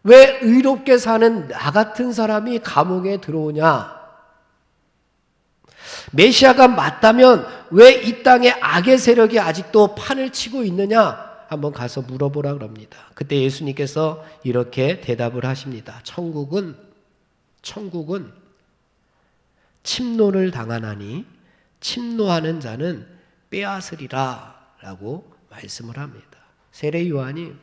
왜 의롭게 사는 나 같은 사람이 감옥에 들어오냐? 메시아가 맞다면 왜 이 땅에 악의 세력이 아직도 판을 치고 있느냐? 한번 가서 물어보라 그럽니다. 그때 예수님께서 이렇게 대답을 하십니다. 천국은 침노를 당하나니 침노하는 자는 빼앗으리라 라고 말씀을 합니다. 세례 요한이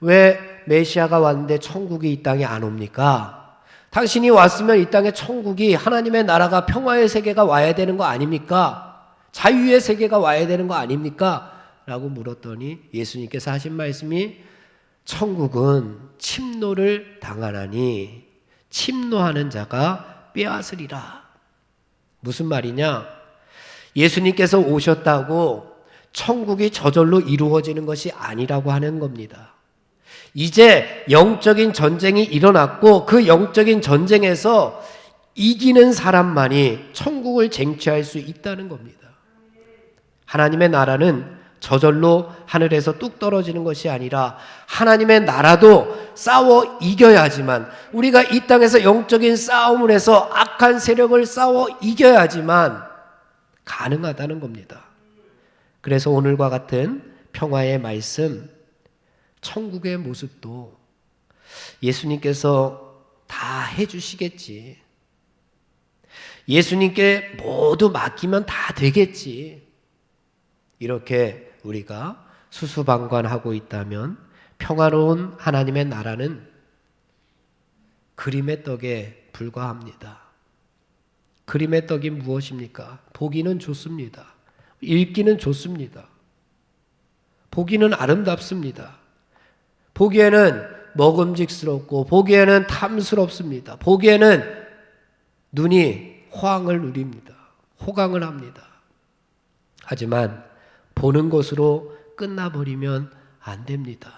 왜 메시아가 왔는데 천국이 이 땅에 안 옵니까? 당신이 왔으면 이 땅에 천국이 하나님의 나라가 평화의 세계가 와야 되는 거 아닙니까? 자유의 세계가 와야 되는 거 아닙니까? 라고 물었더니 예수님께서 하신 말씀이 천국은 침노를 당하나니 침노하는 자가 빼앗으리라. 무슨 말이냐? 예수님께서 오셨다고 천국이 저절로 이루어지는 것이 아니라고 하는 겁니다. 이제 영적인 전쟁이 일어났고 그 영적인 전쟁에서 이기는 사람만이 천국을 쟁취할 수 있다는 겁니다. 하나님의 나라는 저절로 하늘에서 뚝 떨어지는 것이 아니라 하나님의 나라도 싸워 이겨야지만, 우리가 이 땅에서 영적인 싸움을 해서 악한 세력을 싸워 이겨야지만 가능하다는 겁니다. 그래서 오늘과 같은 평화의 말씀, 천국의 모습도 예수님께서 다 해주시겠지. 예수님께 모두 맡기면 다 되겠지. 이렇게 우리가 수수방관하고 있다면 평화로운 하나님의 나라는 그림의 떡에 불과합니다. 그림의 떡이 무엇입니까? 보기는 좋습니다. 읽기는 좋습니다. 보기는 아름답습니다. 보기에는 먹음직스럽고 보기에는 탐스럽습니다. 보기에는 눈이 호황을 누립니다. 호강을 합니다. 하지만 보는 것으로 끝나버리면 안 됩니다.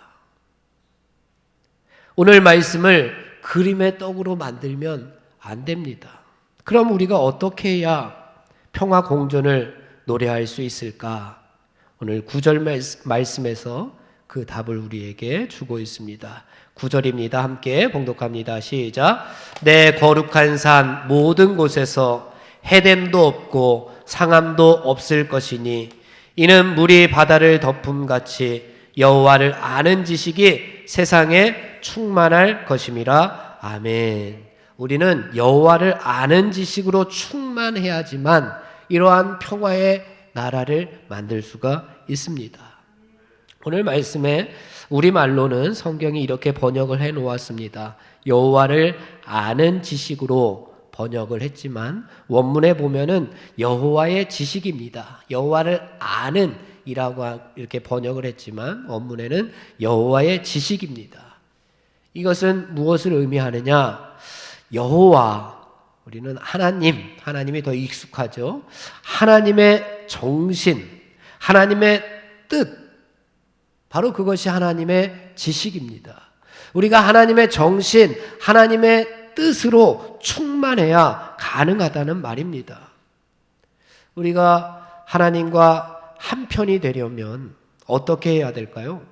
오늘 말씀을 그림의 떡으로 만들면 안 됩니다. 그럼 우리가 어떻게 해야 평화 공존을 노래할 수 있을까? 오늘 9절 말씀에서 그 답을 우리에게 주고 있습니다. 9절입니다. 함께 봉독합니다. 시작. 내 거룩한 산 모든 곳에서 해됨도 없고 상함도 없을 것이니 이는 물이 바다를 덮음같이 여호와를 아는 지식이 세상에 충만할 것임이라. 아멘. 우리는 여호와를 아는 지식으로 충만해야지만 이러한 평화의 나라를 만들 수가 있습니다. 오늘 말씀에 우리말로는 성경이 이렇게 번역을 해 놓았습니다. 여호와를 아는 지식으로 번역을 했지만 원문에 보면은 여호와의 지식입니다. 여호와를 아는 이라고 이렇게 번역을 했지만 원문에는 여호와의 지식입니다. 이것은 무엇을 의미하느냐? 여호와, 우리는 하나님이 더 익숙하죠. 하나님의 정신, 하나님의 뜻, 바로 그것이 하나님의 지식입니다. 우리가 하나님의 정신, 하나님의 뜻으로 충만해야 가능하다는 말입니다. 우리가 하나님과 한편이 되려면 어떻게 해야 될까요?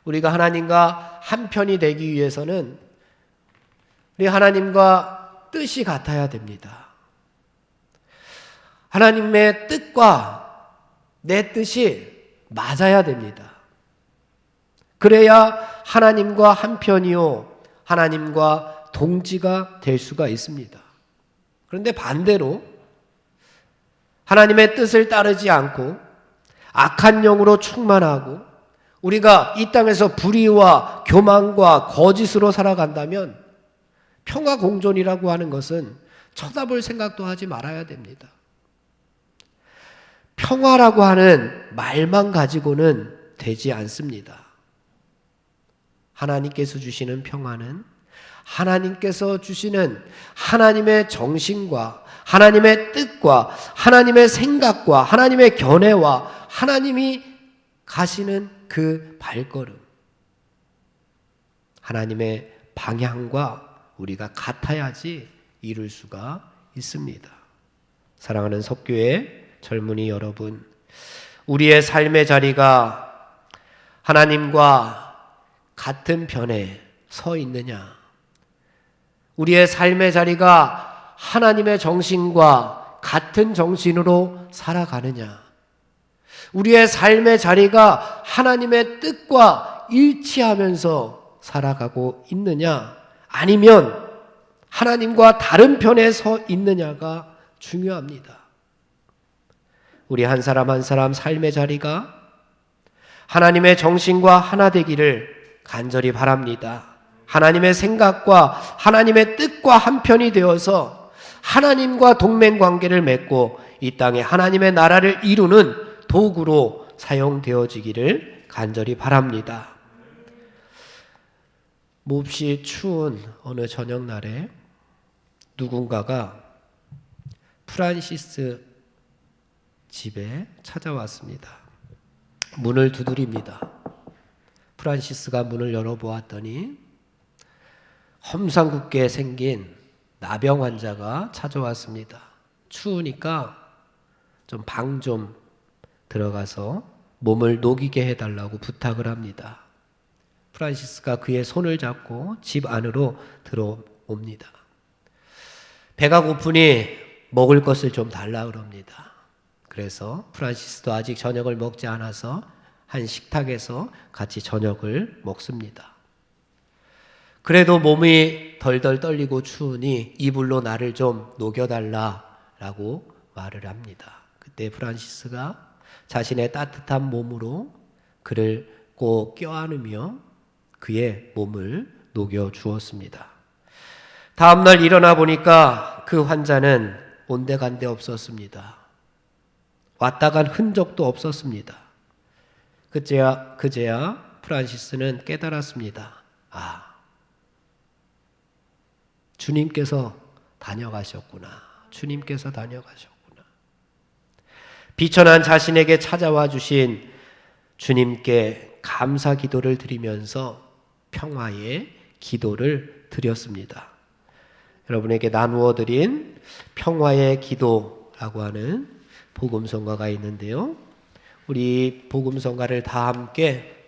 우리가 하나님과 한편이 되기 위해서는 우리 하나님과 뜻이 같아야 됩니다. 하나님의 뜻과 내 뜻이 맞아야 됩니다. 그래야 하나님과 한편이요, 하나님과 동지가 될 수가 있습니다. 그런데 반대로 하나님의 뜻을 따르지 않고 악한 영으로 충만하고 우리가 이 땅에서 불의와 교만과 거짓으로 살아간다면 평화 공존이라고 하는 것은 쳐다볼 생각도 하지 말아야 됩니다. 평화라고 하는 말만 가지고는 되지 않습니다. 하나님께서 주시는 평화는 하나님께서 주시는 하나님의 정신과 하나님의 뜻과 하나님의 생각과 하나님의 견해와 하나님이 가시는 그 발걸음, 하나님의 방향과 우리가 같아야지 이룰 수가 있습니다. 사랑하는 석교의 젊은이 여러분, 우리의 삶의 자리가 하나님과 같은 편에 서 있느냐? 우리의 삶의 자리가 하나님의 정신과 같은 정신으로 살아가느냐? 우리의 삶의 자리가 하나님의 뜻과 일치하면서 살아가고 있느냐? 아니면 하나님과 다른 편에 서 있느냐가 중요합니다. 우리 한 사람 한 사람 삶의 자리가 하나님의 정신과 하나 되기를 간절히 바랍니다. 하나님의 생각과 하나님의 뜻과 한편이 되어서 하나님과 동맹 관계를 맺고 이 땅에 하나님의 나라를 이루는 도구로 사용되어지기를 간절히 바랍니다. 몹시 추운 어느 저녁날에 누군가가 프란시스 집에 찾아왔습니다. 문을 두드립니다. 프란시스가 문을 열어보았더니 험상궂게 생긴 나병 환자가 찾아왔습니다. 추우니까 방 좀 들어가서 몸을 녹이게 해달라고 부탁을 합니다. 프란시스가 그의 손을 잡고 집 안으로 들어옵니다. 배가 고프니 먹을 것을 좀 달라 그럽니다. 그래서 프란시스도 아직 저녁을 먹지 않아서 한 식탁에서 같이 저녁을 먹습니다. 그래도 몸이 덜덜 떨리고 추우니 이불로 나를 좀 녹여달라라고 말을 합니다. 그때 프란시스가 자신의 따뜻한 몸으로 그를 꼭 껴안으며 그의 몸을 녹여 주었습니다. 다음날 일어나 보니까 그 환자는 온데간데 없었습니다. 왔다 간 흔적도 없었습니다. 그제야 프란시스는 깨달았습니다. 주님께서 다녀가셨구나. 주님께서 다녀가셨구나. 비천한 자신에게 찾아와 주신 주님께 감사 기도를 드리면서 평화의 기도를 드렸습니다. 여러분에게 나누어 드린 평화의 기도라고 하는 복음성가가 있는데요. 우리 복음성가를 다 함께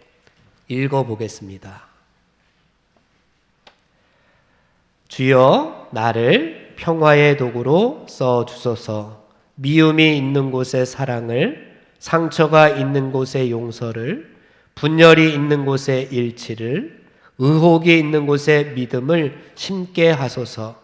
읽어보겠습니다. 주여 나를 평화의 도구로 써주소서. 미움이 있는 곳에 사랑을, 상처가 있는 곳에 용서를, 분열이 있는 곳에 일치를, 의혹이 있는 곳에 믿음을 심게 하소서.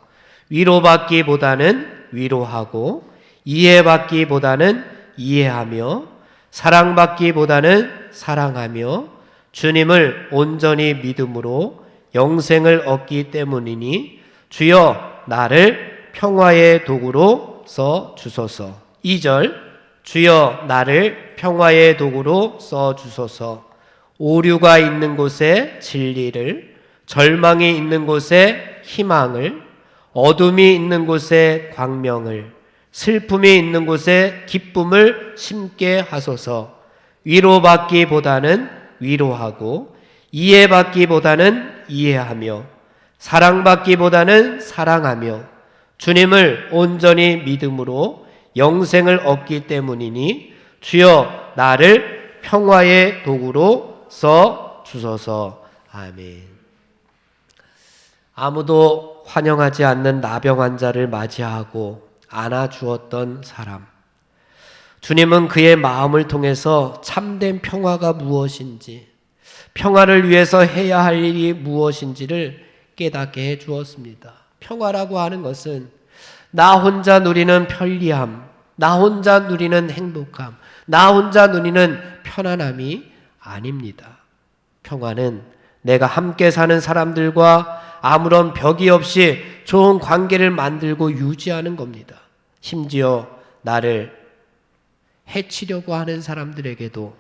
위로받기보다는 위로하고, 이해받기보다는 이해하며, 사랑받기보다는 사랑하며, 주님을 온전히 믿음으로 영생을 얻기 때문이니 주여 나를 평화의 도구로 써 주소서. 2절 주여 나를 평화의 도구로 써 주소서. 오류가 있는 곳에 진리를, 절망이 있는 곳에 희망을, 어둠이 있는 곳에 광명을, 슬픔이 있는 곳에 기쁨을 심게 하소서. 위로받기보다는 위로하고, 이해받기보다는 이해하며, 사랑받기보다는 사랑하며, 주님을 온전히 믿음으로 영생을 얻기 때문이니 주여 나를 평화의 도구로 써 주소서. 아멘. 아무도 환영하지 않는 나병 환자를 맞이하고 안아주었던 사람. 주님은 그의 마음을 통해서 참된 평화가 무엇인지, 평화를 위해서 해야 할 일이 무엇인지를 깨닫게 해 주었습니다. 평화라고 하는 것은 나 혼자 누리는 편리함, 나 혼자 누리는 행복함, 나 혼자 누리는 편안함이 아닙니다. 평화는 내가 함께 사는 사람들과 아무런 벽이 없이 좋은 관계를 만들고 유지하는 겁니다. 심지어 나를 해치려고 하는 사람들에게도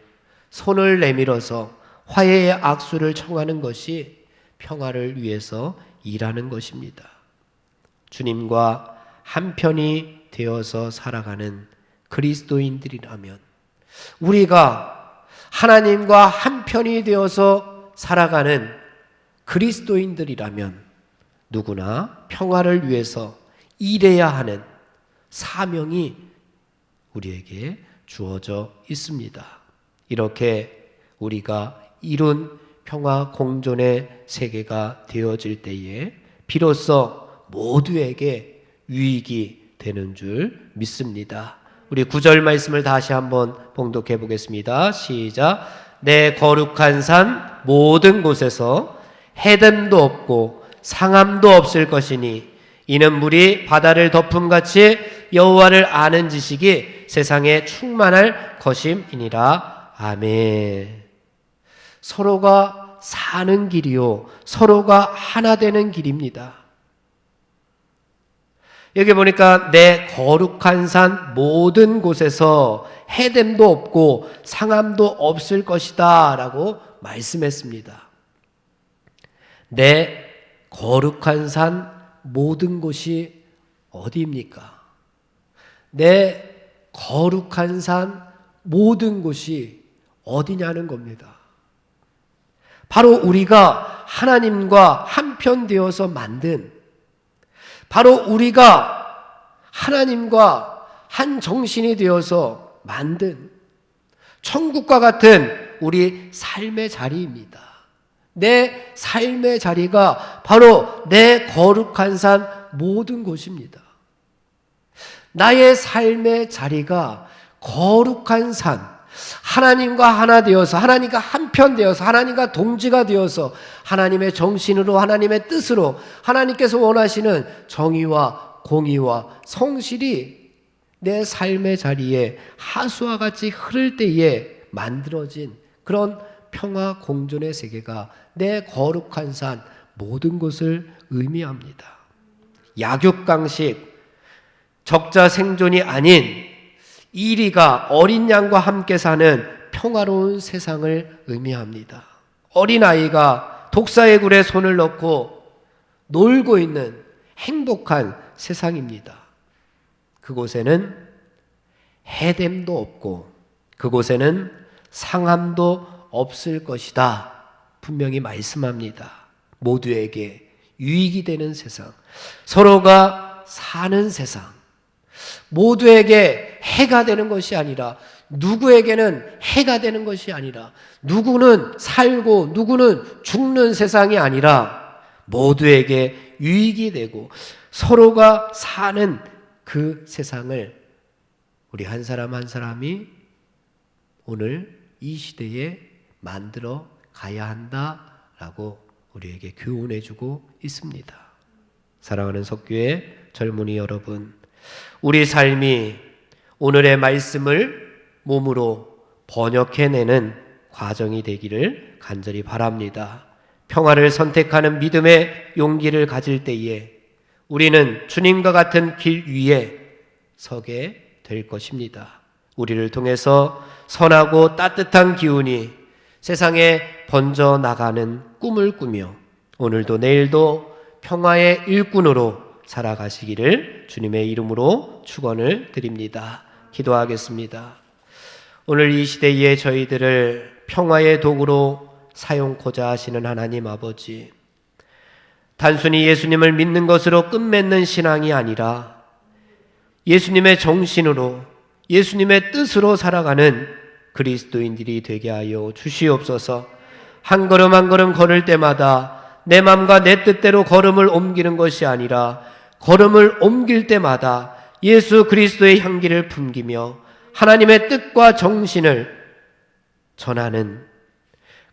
손을 내밀어서 화해의 악수를 청하는 것이 평화를 위해서 일하는 것입니다. 주님과 한편이 되어서 살아가는 그리스도인들이라면, 우리가 하나님과 한편이 되어서 살아가는 그리스도인들이라면 누구나 평화를 위해서 일해야 하는 사명이 우리에게 주어져 있습니다. 이렇게 우리가 이룬 평화 공존의 세계가 되어질 때에 비로소 모두에게 유익이 되는 줄 믿습니다. 우리 9절 말씀을 다시 한번 봉독해 보겠습니다. 시작. 내 거룩한 산 모든 곳에서 해됨도 없고 상함도 없을 것이니 이는 물이 바다를 덮음같이 여호와를 아는 지식이 세상에 충만할 것임이니라. 아멘. 서로가 사는 길이요, 서로가 하나 되는 길입니다. 여기 보니까 내 거룩한 산 모든 곳에서 해됨도 없고 상함도 없을 것이다 라고 말씀했습니다. 내 거룩한 산 모든 곳이 어디입니까? 내 거룩한 산 모든 곳이 어디냐는 겁니다. 바로 우리가 하나님과 한편 되어서 만든, 바로 우리가 하나님과 한 정신이 되어서 만든 천국과 같은 우리 삶의 자리입니다. 내 삶의 자리가 바로 내 거룩한 산 모든 곳입니다. 나의 삶의 자리가 거룩한 산, 하나님과 하나 되어서, 하나님과 한편 되어서, 하나님과 동지가 되어서 하나님의 정신으로, 하나님의 뜻으로, 하나님께서 원하시는 정의와 공의와 성실이 내 삶의 자리에 하수와 같이 흐를 때에 만들어진 그런 평화 공존의 세계가 내 거룩한 산 모든 것을 의미합니다. 약육강식, 적자 생존이 아닌 이리가 어린 양과 함께 사는 평화로운 세상을 의미합니다. 어린아이가 독사의 굴에 손을 넣고 놀고 있는 행복한 세상입니다. 그곳에는 해됨도 없고 그곳에는 상함도 없을 것이다. 분명히 말씀합니다. 모두에게 유익이 되는 세상, 서로가 사는 세상, 모두에게 해가 되는 것이 아니라, 누구에게는 해가 되는 것이 아니라, 누구는 살고 누구는 죽는 세상이 아니라 모두에게 유익이 되고 서로가 사는 그 세상을 우리 한 사람 한 사람이 오늘 이 시대에 만들어 가야 한다라고 우리에게 교훈해 주고 있습니다. 사랑하는 석교의 젊은이 여러분, 우리 삶이 오늘의 말씀을 몸으로 번역해내는 과정이 되기를 간절히 바랍니다. 평화를 선택하는 믿음의 용기를 가질 때에 우리는 주님과 같은 길 위에 서게 될 것입니다. 우리를 통해서 선하고 따뜻한 기운이 세상에 번져나가는 꿈을 꾸며 오늘도 내일도 평화의 일꾼으로 살아가시기를 주님의 이름으로 축원을 드립니다. 기도하겠습니다. 오늘 이 시대에 저희들을 평화의 도구로 사용코자 하시는 하나님 아버지, 단순히 예수님을 믿는 것으로 끝맺는 신앙이 아니라 예수님의 정신으로, 예수님의 뜻으로 살아가는 그리스도인들이 되게 하여 주시옵소서. 한 걸음 한 걸음 걸을 때마다 내 마음과 내 뜻대로 걸음을 옮기는 것이 아니라 걸음을 옮길 때마다 예수 그리스도의 향기를 풍기며 하나님의 뜻과 정신을 전하는,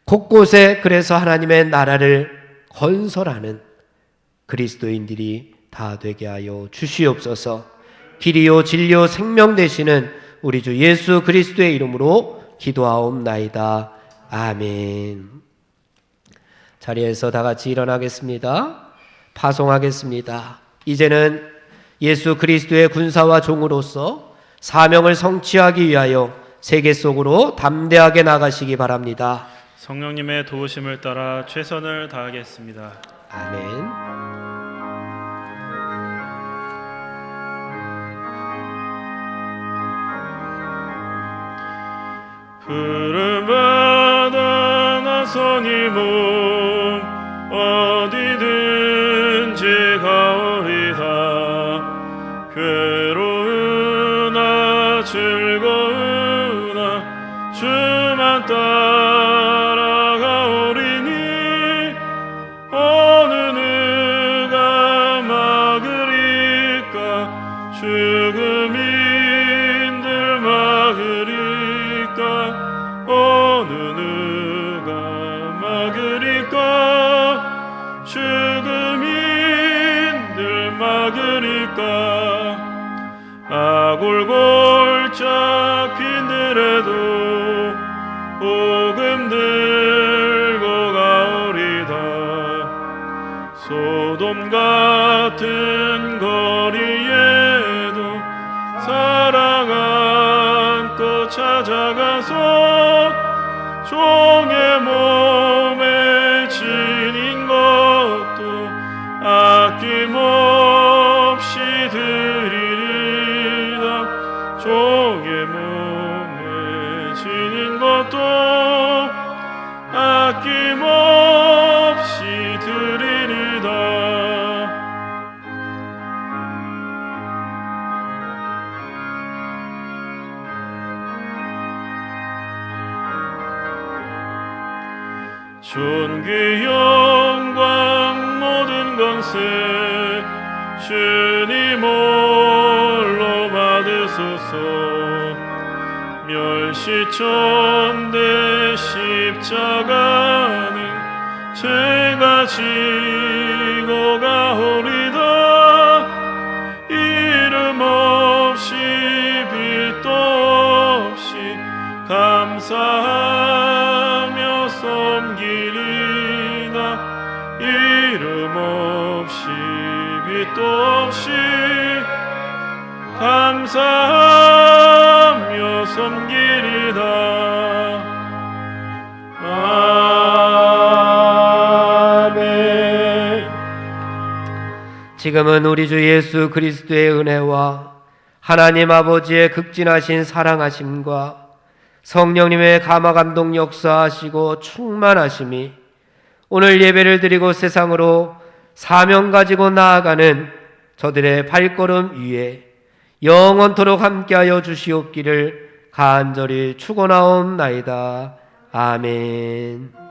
곳곳에 그래서 하나님의 나라를 건설하는 그리스도인들이 다 되게 하여 주시옵소서. 길이요 진리요 생명 되시는 우리 주 예수 그리스도의 이름으로 기도하옵나이다. 아멘. 자리에서 다 같이 일어나겠습니다. 파송하겠습니다. 이제는 예수 그리스도의 군사와 종으로서 사명을 성취하기 위하여 세계 속으로 담대하게 나가시기 바랍니다. 성령님의 도우심을 따라 최선을 다하겠습니다. 아멘. 부름받아 나서니 몸 어디든지 가오리다. 괴로우나 즐거우나 주만 따라가오리니 어느 누가 막으리까. 죽음인들 막으리까. 어느 누가 막으리까. 죽음인들 막으리까. 아골골짝 빈들에도 복음 들고 가오리다. 소돔 같은 거리에도 사랑 안고 찾아가서 종의 몸에 지닌 것도 아낌없이 드리리다. 종의 몸에 지닌 것도 아낌없이 드리리다. 존귀 영광 모든 권세 주님 홀로 받으소서. 멸시천대 십자가는 제가 지고 가오리다. 이름 없이 빛도 없이 감사하며 섬기리다. 이름 없이 빛도 없이 감사하며 섬기리다. 아멘. 지금은 우리 주 예수 그리스도의 은혜와 하나님 아버지의 극진하신 사랑하심과 성령님의 감화감동 역사하시고 충만하심이 오늘 예배를 드리고 세상으로 사명 가지고 나아가는 저들의 발걸음 위에 영원토록 함께하여 주시옵기를 간절히 축원하옵나이다. 아멘.